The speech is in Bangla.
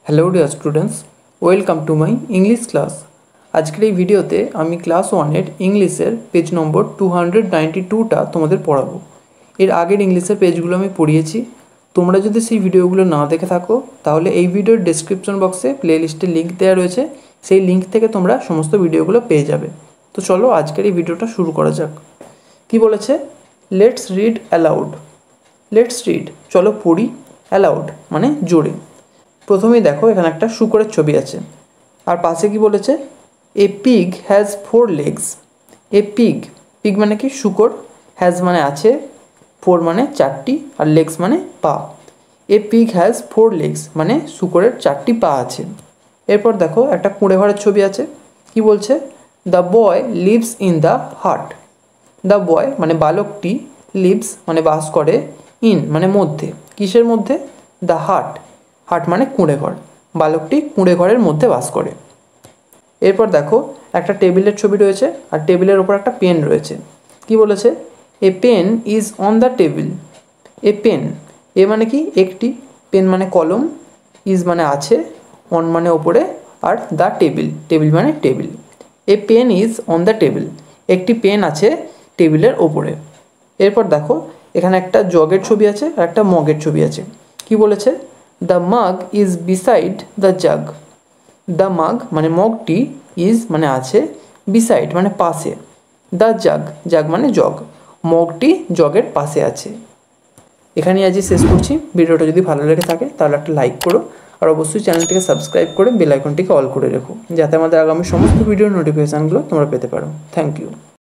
Hello dear students, welcome to my English class. আজকের এই ভিডিওতে আমি ক্লাস 1-এর ইংলিশের পেজ নম্বর 292টা তোমাদের পড়াবো। এর আগের ইংলিশের পেজগুলো আমি পড়িয়েছি। তোমরা যদি সেই ভিডিওগুলো না দেখে থাকো তাহলে এই ভিডিওর ডেসক্রিপশন বক্সে প্লেলিস্টের লিঙ্ক দেওয়া রয়েছে, সেই লিঙ্ক থেকে তোমরা সমস্ত ভিডিওগুলো পেয়ে যাবে। তো চলো আজকের এই ভিডিওটা শুরু করা যাক। কি বলেছে? Let's read aloud. Let's read, চলো পড়ি। অ্যালাউড মানে জোরে। প্রথমেই দেখো এখানে একটা শূকরের ছবি আছে, আর পাশে কি বলেছে? A pig has 4 legs। A pig, pig মানে কি? শূকর। হ্যাজ মানে আছে, 4 মানে 4টি, আর লেগস মানে পা। এ পিগ হ্যাজ 4 legs মানে শূকরের 4টি পা আছে। এরপর দেখো একটা কুঁড়ে ঘরের ছবি আছে। কি বলছে? The boy lives in the হাট। দ্য বয় মানে বালকটি, লিভস মানে বাস করে, ইন মানে মধ্যে। কিসের মধ্যে? দ্য হাট। হাট মানে কুঁড়ে ঘর। বালকটি কুঁড়ে ঘরের মধ্যে বাস করে। এরপর দেখো একটা টেবিলের ছবি রয়েছে, আর টেবিলের ওপর একটা পেন রয়েছে। কি বলেছে? A pen is on the table. A pen, a মানে কি? একটি, পেন মানে কলম, ইজ মানে আছে, অন মানে ওপরে, আর দ্য টেবিল, টেবিল মানে table. A pen is on the table, একটি পেন আছে টেবিলের ওপরে। এরপর দেখো এখানে একটা জগের ছবি আছে আর একটা মগের ছবি আছে। কি বলেছে? দ্য মাগ is beside the jug. The মাগ মানে মগটি, ইজ মানে আছে, বিসাইড মানে পাশে, দ্য জাগ, জাগ মানে জগ, মগটি জগের পাশে আছে। এখানেই আজই শেষ করছি। ভিডিওটা যদি ভালো লেগে থাকে তাহলে একটা লাইক করো, আর অবশ্যই চ্যানেলটিকে সাবস্ক্রাইব করে বেল আইকনটিকে অল করে রেখো, যাতে আমাদের আগামী সমস্ত ভিডিওর নোটিফিকেশানগুলো তোমরা পেতে পারো। Thank you.